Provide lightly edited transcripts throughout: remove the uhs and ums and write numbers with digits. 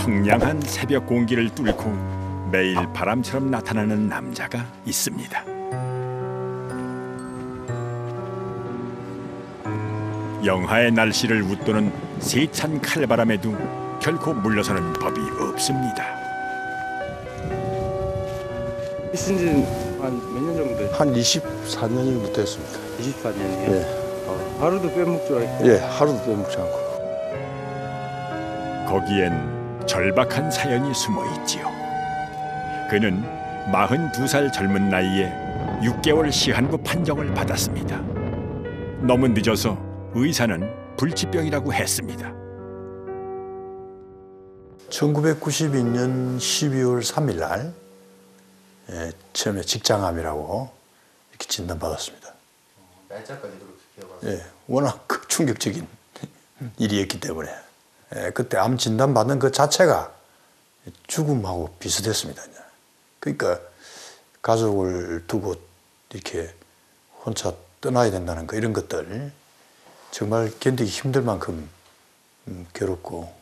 청량한 새벽 공기를 뚫고 매일 바람처럼 나타나는 남자가 있습니다. 영하의 날씨를 웃도는 세찬 칼바람에도 결코 물러서는 법이 없습니다. 쓰신 지는 한 몇 년 정도 됐어요? 한 24년부터 했습니다. 24년이요? 예. 하루도 빼먹지 않고? 예, 하루도 빼먹지 않고. 거기엔 절박한 사연이 숨어 있지요. 그는 42살 젊은 나이에 6개월 시한부 판정을 받았습니다. 너무 늦어서 의사는 불치병이라고 했습니다. 1992년 12월 3일 날 처음에 직장암이라고 이렇게 진단받았습니다. 날짜까지 그렇게 기억하세요? 예, 워낙 충격적인 일이었기 때문에 그때 암 진단받는 그 자체가 죽음하고 비슷했습니다. 그러니까 가족을 두고 이렇게 혼자 떠나야 된다는 거 이런 것들 정말 견디기 힘들 만큼 괴롭고.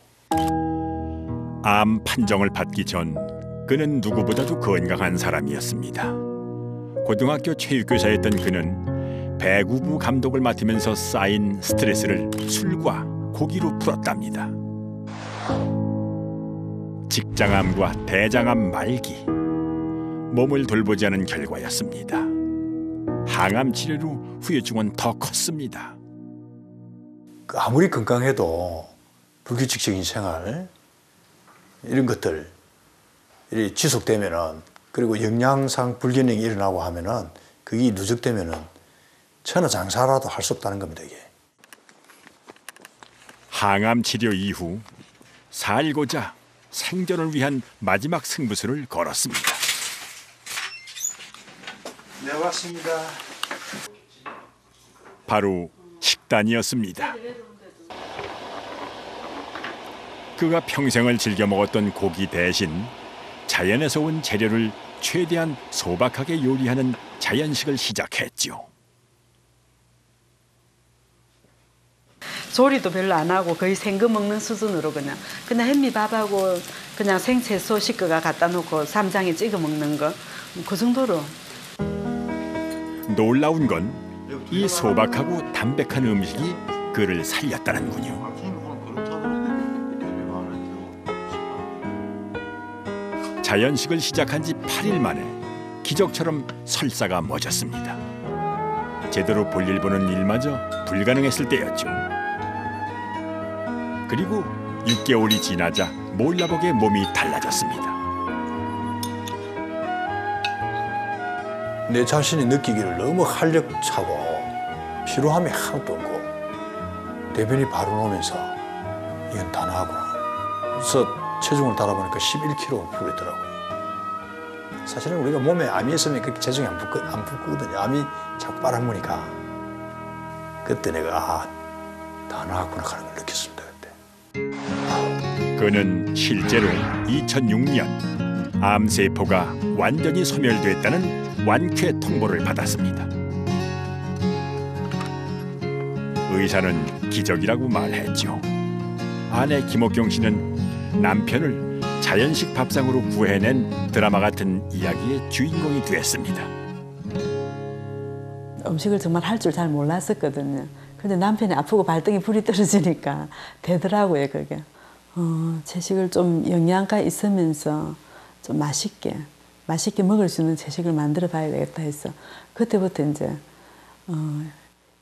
암 판정을 받기 전 그는 누구보다도 건강한 사람이었습니다. 고등학교 체육교사였던 그는 배구부 감독을 맡으면서 쌓인 스트레스를 술과 고기로 풀었답니다. 직장암과 대장암 말기, 몸을 돌보지 않은 결과였습니다. 항암 치료로 후유증은 더 컸습니다. 아무리 건강해도 불규칙적인 생활 이런 것들 이 지속되면은 그리고 영양상 불균형이 일어나고 하면은 그게 누적되면은 천하장사라도 할 수 없다는 겁니다. 이게. 항암 치료 이후 살고자 생존을 위한 마지막 승부수를 걸었습니다. 네, 왔습니다. 바로 식단이었습니다. 그가 평생을 즐겨 먹었던 고기 대신 자연에서 온 재료를 최대한 소박하게 요리하는 자연식을 시작했죠. 조리도 별로 안 하고 거의 생거 먹는 수준으로 그냥 햄미밥하고 그냥 생채소 씻어가 갖다 놓고 쌈장에 찍어 먹는 거 그 정도로. 놀라운 건 이 소박하고 담백한 음식이 그를 살렸다는군요. 자연식을 시작한 지 8일 만에 기적처럼 설사가 멎었습니다. 제대로 볼일 보는 일마저 불가능했을 때였죠. 그리고 6개월이 지나자 몰라보게 몸이 달라졌습니다. 내 자신이 느끼기를 너무 활력차고 피로함이 하나도 없고 대변이 바로 나오면서 이건 다 나구나. 그래서 체중을 달아보니까 11kg 불이더라고요. 사실은 우리가 몸에 암이 있으면 그렇게 체중이 안 붙거든요. 암이 자꾸 빨아먹으니까 그때 내가 다 나았구나 하는 걸 느꼈습니다. 그때. 그는 실제로 2006년 암세포가 완전히 소멸됐다는 완쾌 통보를 받았습니다. 의사는 기적이라고 말했죠. 아내 김옥경 씨는 남편을 자연식 밥상으로 구해낸 드라마 같은 이야기의 주인공이 됐습니다. 음식을 정말 할 줄 잘 몰랐었거든요. 근데 남편이 아프고 발등에 불이 떨어지니까 되더라고요, 그게. 채식을 좀 영양가 있으면서 좀 맛있게 먹을 수 있는 채식을 만들어 봐야 되겠다 해서 그때부터 이제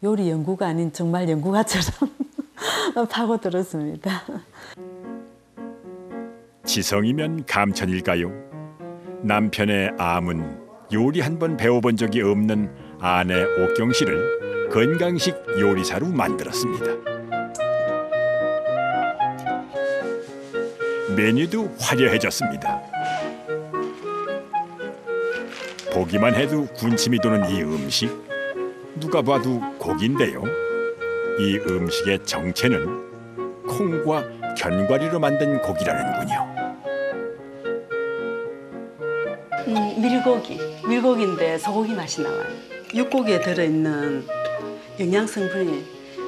요리 연구가 아닌 정말 연구가처럼 파고들었습니다. 지성이면 감천일까요? 남편의 암은 요리 한 번 배워본 적이 없는 아내 옥경 씨를 건강식 요리사로 만들었습니다. 메뉴도 화려해졌습니다. 보기만 해도 군침이 도는 이 음식, 누가 봐도 고기인데요. 이 음식의 정체는 콩과 견과류로 만든 고기라는군요. 밀고기인데 소고기 맛이 나와요. 육고기에 들어있는 영양 성분이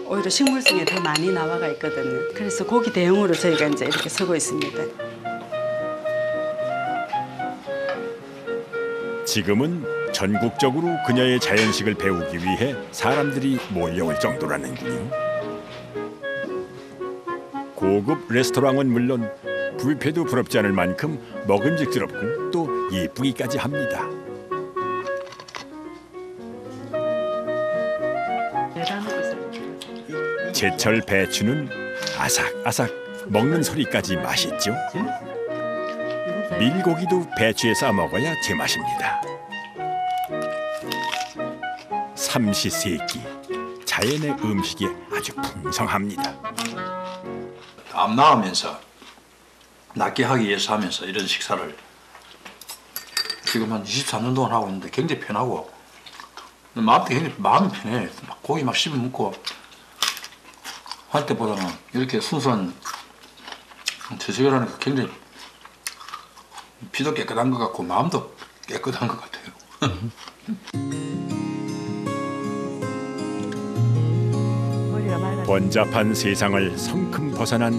오히려 식물성에 더 많이 나와가 있거든요. 그래서 고기 대용으로 저희가 이제 이렇게 쓰고 있습니다. 지금은 전국적으로 그녀의 자연식을 배우기 위해 사람들이 몰려올 정도라는군요. 고급 레스토랑은 물론 뷔페도 부럽지 않을 만큼 먹음직스럽고 또 예쁘기까지 합니다. 제철 배추는 아삭아삭 먹는 소리까지 맛있죠. 밀고기도 배추에 싸 먹어야 제맛입니다. 삼시세끼 자연의 음식이 아주 풍성합니다. 암 나으면서 낫게 하기 위해서 하면서 이런 식사를 지금 한 24년 동안 하고 있는데 굉장히 편하고 마음도 굉장히 마음이 편해. 막 고기 막 씹어 먹고 할 때보다는 이렇게 순수한 채식을 하니까 굉장히 피도 깨끗한 것 같고 마음도 깨끗한 것 같아요. 번잡한 세상을 성큼 벗어난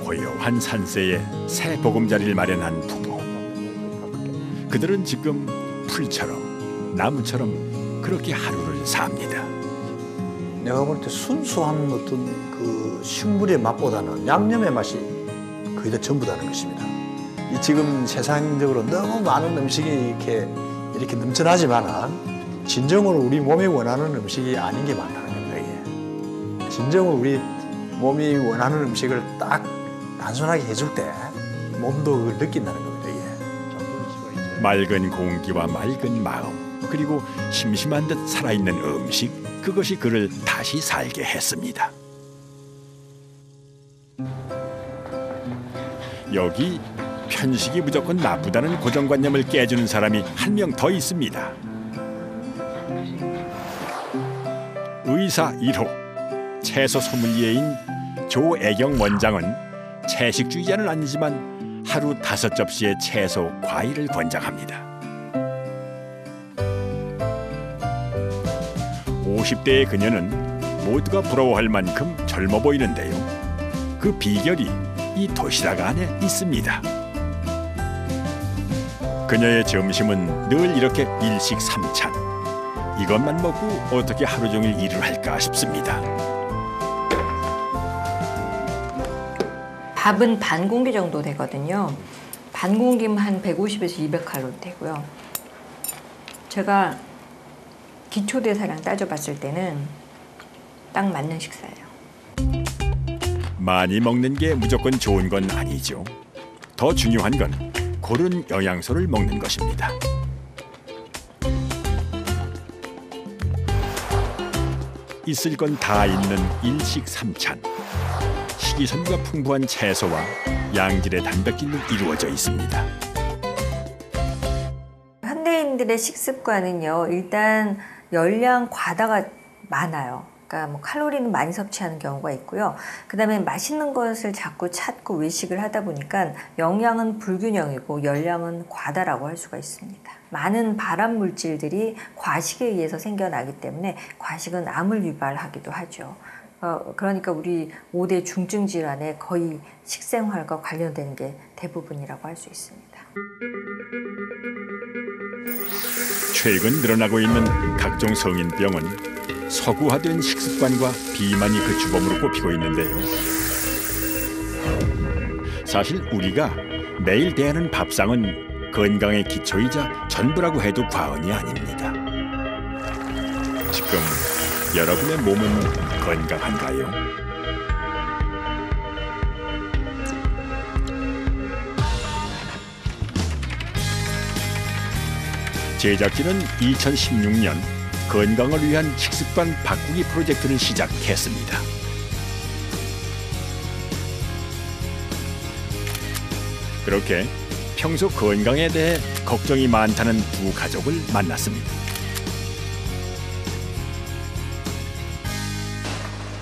고요한 산세에 새 보금자리를 마련한 부부. 그들은 지금 풀처럼 나무처럼 그렇게 하루를 삽니다. 내가 볼 때 순수한 어떤 그 식물의 맛보다는 양념의 맛이 거의 다 전부다는 것입니다. 이 지금 세상적으로 너무 많은 음식이 이렇게 넘쳐나지만 진정으로 우리 몸이 원하는 음식이 아닌 게 많다는 겁니다. 이게. 진정으로 우리 몸이 원하는 음식을 딱 단순하게 해줄 때 몸도 그걸 느낀다는 겁니다. 이게. 맑은 공기와 맑은 마음 그리고 심심한 듯 살아있는 음식 그것이 그를 다시 살게 했습니다. 여기 편식이 무조건 나쁘다는 고정관념을 깨주는 사람이 한 명 더 있습니다. 의사 1호 채소 소믈리에인 조애경 원장은 채식주의자는 아니지만 하루 5접시의 채소, 과일을 권장합니다. 50대의 그녀는 모두가 부러워할 만큼 젊어 보이는데요. 그 비결이 이 도시락 안에 있습니다. 그녀의 점심은 늘 이렇게 일식삼찬. 이것만 먹고 어떻게 하루 종일 일을 할까 싶습니다. 밥은 반 공기 정도 되거든요. 반 공기면 한 150에서 200칼로리 되고요. 제가 기초대사량 따져봤을 때는 딱 맞는 식사예요. 많이 먹는 게 무조건 좋은 건 아니죠. 더 중요한 건 고른 영양소를 먹는 것입니다. 있을 건 다 있는 일식삼찬. 식이섬유가 풍부한 채소와 양질의 단백질로 이루어져 있습니다. 현대인들의 식습관은요, 일단 열량 과다가 많아요. 그러니까 뭐 칼로리는 많이 섭취하는 경우가 있고요. 그다음에 맛있는 것을 자꾸 찾고 외식을 하다 보니까 영양은 불균형이고 열량은 과다라고 할 수가 있습니다. 많은 발암 물질들이 과식에 의해서 생겨나기 때문에 과식은 암을 유발하기도 하죠. 그러니까 우리 5대 중증 질환에 거의 식생활과 관련된 게 대부분이라고 할 수 있습니다. 최근 늘어나고 있는 각종 성인병은 서구화된 식습관과 비만이 그 주범으로 꼽히고 있는데요. 사실 우리가 매일 대하는 밥상은 건강의 기초이자 전부라고 해도 과언이 아닙니다. 지금 여러분의 몸은 건강한가요? 제작진은 2016년 건강을 위한 식습관 바꾸기 프로젝트를 시작했습니다. 그렇게 평소 건강에 대해 걱정이 많다는 두 가족을 만났습니다.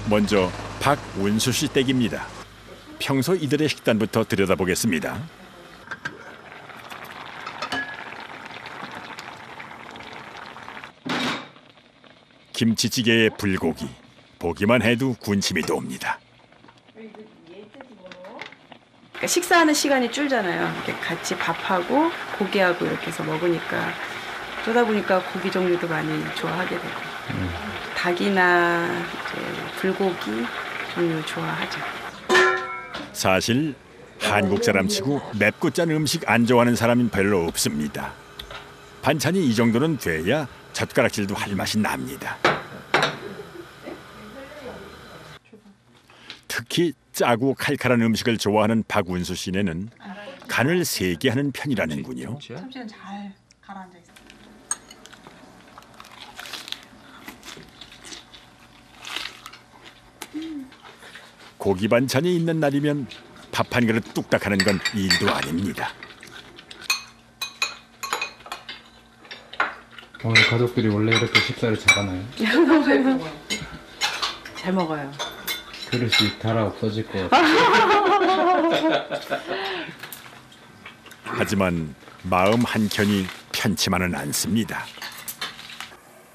먼저 박운수 씨 댁입니다. 평소 이들의 식단부터 들여다보겠습니다. 김치찌개에 불고기, 보기만 해도 군침이 돕니다. 식사하는 시간이 줄잖아요. 이렇게 같이 밥하고 고기하고 이렇게 해서 먹으니까 그러다 보니까 고기 종류도 많이 좋아하게 되고 닭이나 이제 불고기 종류 좋아하죠. 사실 한국 사람치고 맵고 짠 음식 안 좋아하는 사람은 별로 없습니다. 반찬이 이 정도는 돼야 젓가락질도 할 맛이 납니다. 특히 짜고 칼칼한 음식을 좋아하는 박운수 씨네는 간을 세게 하는 편이라는군요. 참치는 잘 가라앉아 있어. 고기 반찬이 있는 날이면 밥 한 그릇 뚝딱 하는 건 일도 아닙니다. 오늘 가족들이 원래 이렇게 식사를 잘하나요? 잘 먹어요. 그릇이 달아 없어질 것 같아요. 하지만 마음 한켠이 편치만은 않습니다.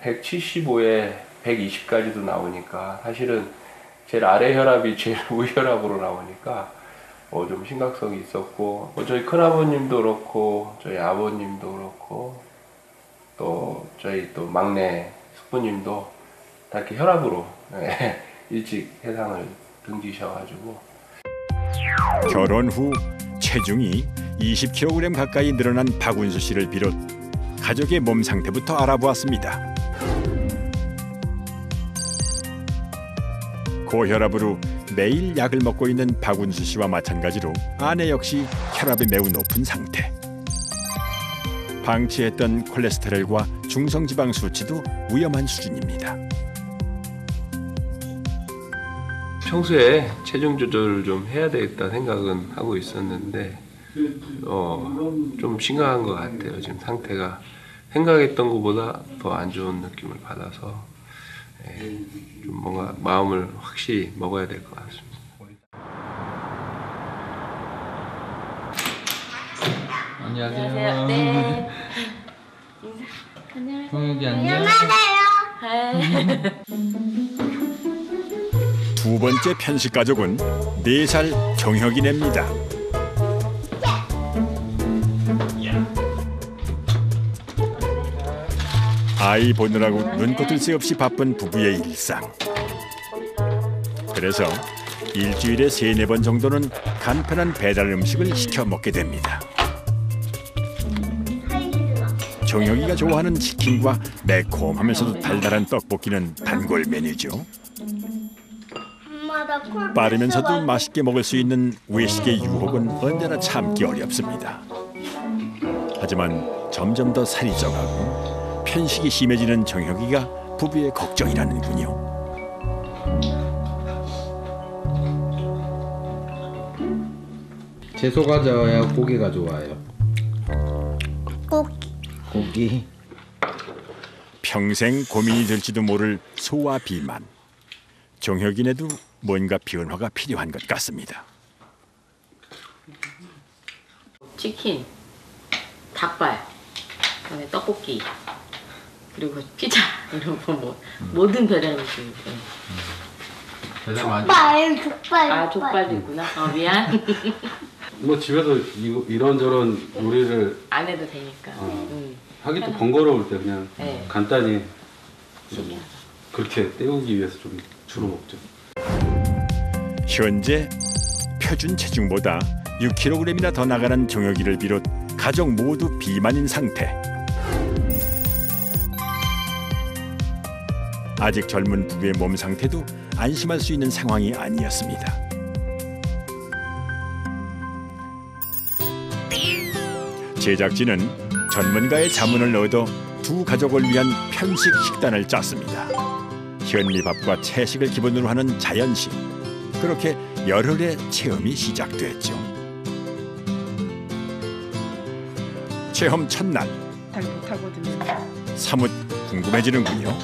175에 120까지도 나오니까 사실은 제일 아래 혈압이 제일 우혈압으로 나오니까 좀 심각성이 있었고 저희 큰아버님도 그렇고 저희 아버님도 그렇고 또 저희 또 막내 숙부님도 다 이렇게 혈압으로 일찍 세상을 등지셔가지고 결혼 후 체중이 20kg 가까이 늘어난 박운수 씨를 비롯 가족의 몸 상태부터 알아보았습니다. 고혈압으로 매일 약을 먹고 있는 박운수 씨와 마찬가지로 아내 역시 혈압이 매우 높은 상태. 방치했던 콜레스테롤과 중성지방 수치도 위험한 수준입니다. 평소에 체중 조절을 좀 해야 되겠다 생각은 하고 있었는데 좀 심각한 것 같아요. 지금 상태가 생각했던 것보다 더 안 좋은 느낌을 받아서 좀 뭔가 마음을 확실히 먹어야 될 것 같습니다. 안녕하세요. 네. 형욱이 안녕. 두 번째 편식 가족은 4살 정혁이네입니다. 아이 보느라고 눈꽃을 새 없이 바쁜 부부의 일상. 그래서 일주일에 3-4번 정도는 간편한 배달 음식을 시켜 먹게 됩니다. 정혁이가 좋아하는 치킨과 매콤하면서도 달달한 떡볶이는 단골 메뉴죠. 빠르면서도 맛있게 먹을 수 있는 외식의 유혹은 언제나 참기 어렵습니다. 하지만 점점 더 살이 쪄가고 편식이 심해지는 정혁이가 부부의 걱정이라는군요. 채소가 좋아요? 고기가 좋아요? 고기. 평생 고민이 될지도 모를 소화 비만. 정혁이네도 뭔가 변화가 필요한 것 같습니다. 치킨, 닭발, 그다음에 떡볶이, 그리고 피자 이런 거 뭐 모든 배달 음식이 있어요. 족발. 아 족발도 있구나. 미안. 뭐 집에서 이런저런 요리를 안 해도 되니까. 하기 또 번거로울 때 그냥 네. 간단히 그렇게 때우기 위해서 좀 주로 먹죠. 현재 표준 체중보다 6kg이나 더 나가는 정혁이를 비롯 가족 모두 비만인 상태. 아직 젊은 부부의 몸 상태도 안심할 수 있는 상황이 아니었습니다. 제작진은 전문가의 자문을 얻어 두 가족을 위한 편식 식단을 짰습니다. 현미밥과 채식을 기본으로 하는 자연식. 그렇게 열흘의 체험이 시작됐죠. 체험 첫날. 잘 못하거든요. 사뭇 궁금해지는군요.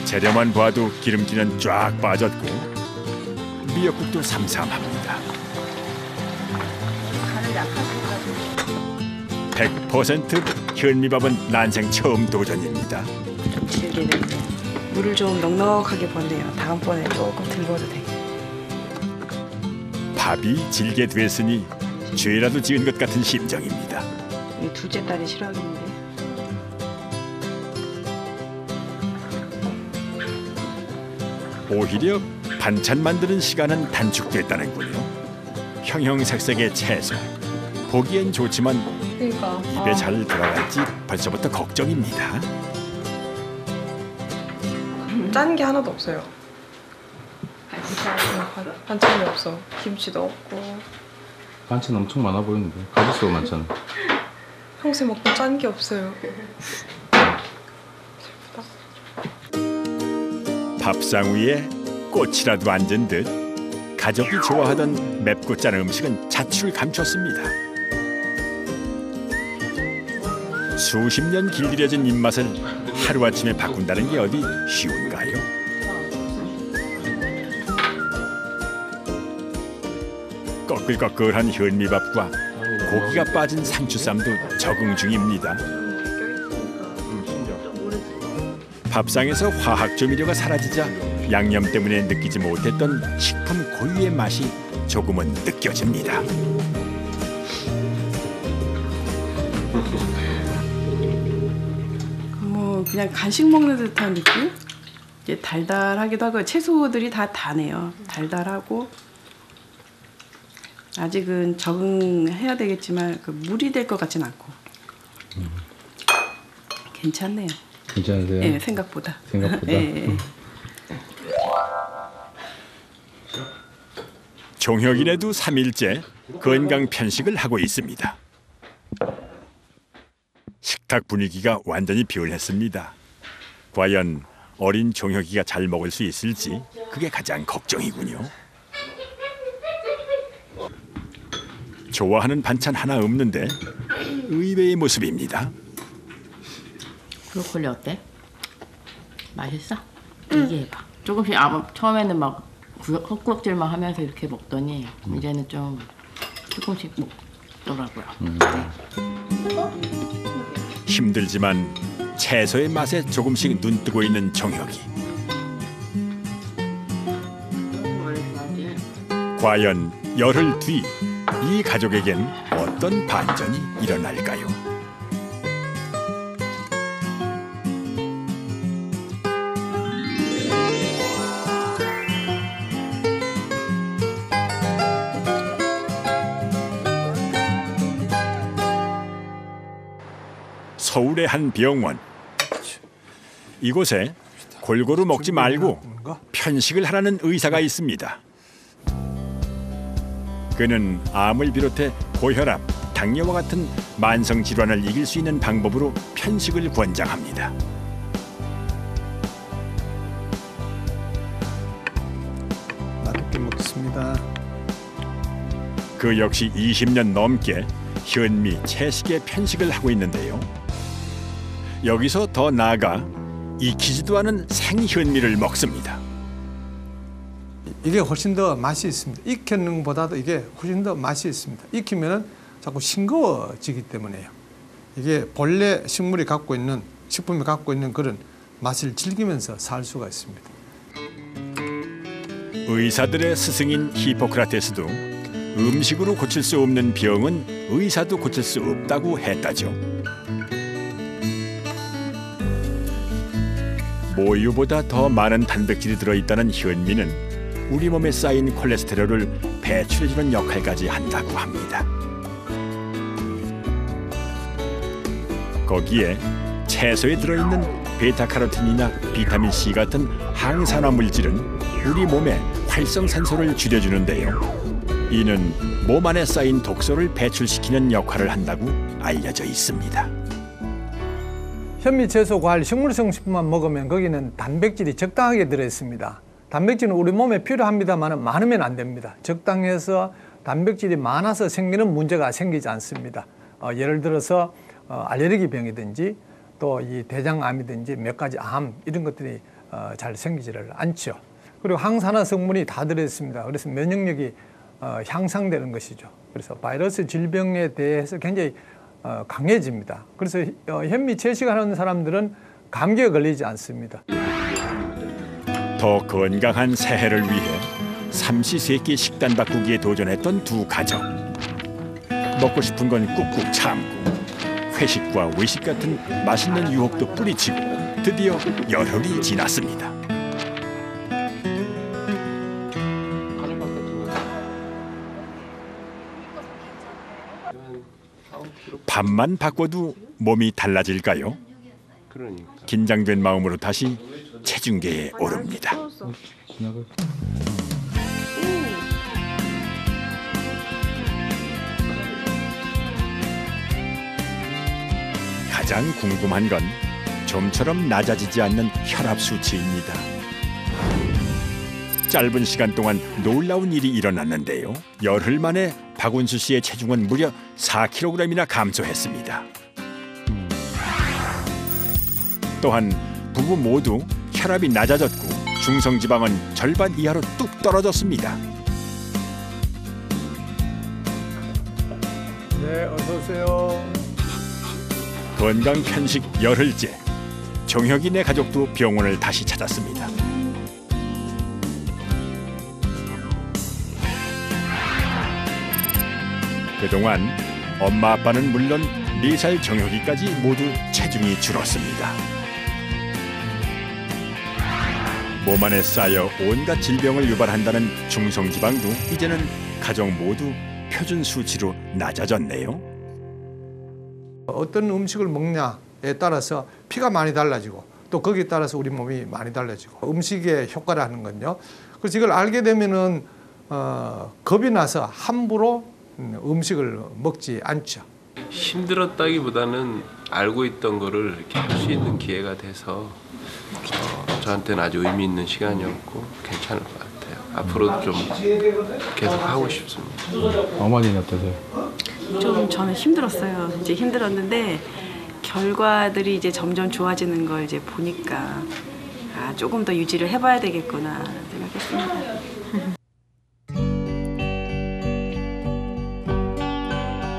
재료만 봐도 기름기는 쫙 빠졌고 미역국도 삼삼합니다. 간을 약하셔가지고. 100% 현미밥은 난생 처음 도전입니다. 질게 되는데 물을 좀 넉넉하게 붓네요. 다음번에 조금 덜 부어도 돼. 밥이 질게 됐으니 죄라도 지은 것 같은 심정입니다. 우리 둘째 딸이 싫어하겠는데. 오히려 반찬 만드는 시간은 단축됐다는군요. 형형색색의 채소, 보기엔 좋지만 그러니까. 입에 잘 들어갈지 벌써부터 걱정입니다. 짠 게 하나도 없어요. 반찬이 없어. 김치도 없고. 반찬 엄청 많아 보이는데 가짓수가 많잖아. 평소에 먹던 짠 게 없어요. 밥상 위에 꽃이라도 앉은 듯 가족이 좋아하던 맵고 짠 음식은 자취를 감췄습니다. 수십 년 길들여진 입맛을 하루아침에 바꾼다는 게 어디 쉬운가요? 꺼끌꺼끌한 현미밥과 고기가 빠진 상추쌈도 적응 중입니다. 밥상에서 화학 조미료가 사라지자 양념 때문에 느끼지 못했던 식품 고유의 맛이 조금은 느껴집니다. 뭐 그냥 간식 먹는 듯한 느낌? 이제 달달하기도 하고 채소들이 다 다네요. 달달하고 아직은 적응해야 되겠지만 그 물이 될 것 같진 않고 괜찮네요. 괜찮으세요? 네, 생각보다. 생각보다. 네. 종혁이네도 3일째 건강 편식을 하고 있습니다. 식탁 분위기가 완전히 비올했습니다. 과연 어린 종혁이가 잘 먹을 수 있을지 그게 가장 걱정이군요. 좋아하는 반찬 하나 없는데 의외의 모습입니다. 브로콜리 어때? 맛있어? 얘기해봐. 조금씩 처음에는 막 헛구역질만 하면서 이렇게 먹더니 이제는 좀 조금씩 먹더라고요. 힘들지만 채소의 맛에 조금씩 눈뜨고 있는 종혁이. 과연 열흘 뒤 이 가족에겐 어떤 반전이 일어날까요? 서울의 한 병원. 이곳에 골고루 먹지 말고 편식을 하라는 의사가 있습니다. 그는 암을 비롯해 고혈압, 당뇨와 같은 만성 질환을 이길 수 있는 방법으로 편식을 권장합니다. 맛있게 먹겠습니다. 그 역시 20년 넘게 현미, 채식의 편식을 하고 있는데요. 여기서 더 나아가 익히지도 않은 생현미를 먹습니다. 이게 훨씬 더 맛이 있습니다. 익히는 것보다도 이게 훨씬 더 맛이 있습니다. 익히면은 자꾸 싱거워지기 때문에요. 이게 본래 식물이 갖고 있는, 식품이 갖고 있는 그런 맛을 즐기면서 살 수가 있습니다. 의사들의 스승인 히포크라테스도 음식으로 고칠 수 없는 병은 의사도 고칠 수 없다고 했다죠. 모유보다 더 많은 단백질이 들어있다는 현미는 우리 몸에 쌓인 콜레스테롤을 배출해주는 역할까지 한다고 합니다. 거기에 채소에 들어있는 베타카로틴이나 비타민C 같은 항산화 물질은 우리 몸에 활성산소를 줄여주는데요. 이는 몸 안에 쌓인 독소를 배출시키는 역할을 한다고 알려져 있습니다. 현미, 채소, 과일, 식물성 식품만 먹으면 거기는 단백질이 적당하게 들어있습니다. 단백질은 우리 몸에 필요합니다만 많으면 안 됩니다. 적당해서 단백질이 많아서 생기는 문제가 생기지 않습니다. 예를 들어서 알레르기 병이든지 또 이 대장암이든지 몇 가지 암 이런 것들이 잘 생기지를 않죠. 그리고 항산화 성분이 다 들어있습니다. 그래서 면역력이 향상되는 것이죠. 그래서 바이러스 질병에 대해서 굉장히 강해집니다. 그래서 현미 채식하는 사람들은 감기에 걸리지 않습니다. 더 건강한 새해를 위해 삼시세끼 식단 바꾸기에 도전했던 두 가족. 먹고 싶은 건 꾹꾹 참고 회식과 외식 같은 맛있는 유혹도 뿌리치고 드디어 열흘이 지났습니다. 밥만 바꿔도 몸이 달라질까요? 그러니까. 긴장된 마음으로 다시 체중계에 오릅니다. 가장 궁금한 건 좀처럼 낮아지지 않는 혈압 수치입니다. 짧은 시간 동안 놀라운 일이 일어났는데요. 열흘 만에 박운수 씨의 체중은 무려 4kg이나 감소했습니다. 또한 부부 모두 혈압이 낮아졌고 중성지방은 절반 이하로 뚝 떨어졌습니다. 네, 어서 오세요. 건강 편식 열흘째. 정혁이네 가족도 병원을 다시 찾았습니다. 그동안 엄마 아빠는 물론 4살 정혁이까지 모두 체중이 줄었습니다. 몸 안에 쌓여 온갖 질병을 유발한다는 중성지방도 이제는 가족 모두 표준 수치로 낮아졌네요. 어떤 음식을 먹냐에 따라서 피가 많이 달라지고 또 거기에 따라서 우리 몸이 많이 달라지고 음식의 효과라는 건요. 그래서 이걸 알게 되면은 겁이 나서 함부로 음식을 먹지 않죠. 힘들었다기보다는 알고 있던 거를 이렇게 할 수 있는 기회가 돼서 저한테는 아주 의미 있는 시간이었고 괜찮을 것 같아요. 앞으로도 좀 계속 하고 싶습니다. 어머니는 어떠세요? 좀 저는 힘들었어요. 이제 힘들었는데 결과들이 이제 점점 좋아지는 걸 이제 보니까 조금 더 유지를 해봐야 되겠구나 생각했습니다.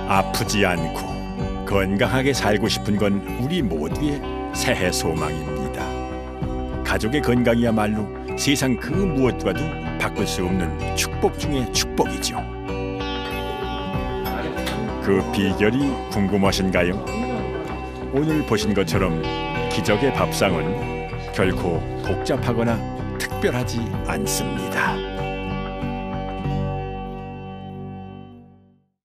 아프지 않고 건강하게 살고 싶은 건 우리 모두의 새해 소망입니다. 가족의 건강이야말로 세상 그 무엇과도 바꿀 수 없는 축복 중의 축복이죠. 그 비결이 궁금하신가요? 오늘 보신 것처럼 기적의 밥상은 결코 복잡하거나 특별하지 않습니다.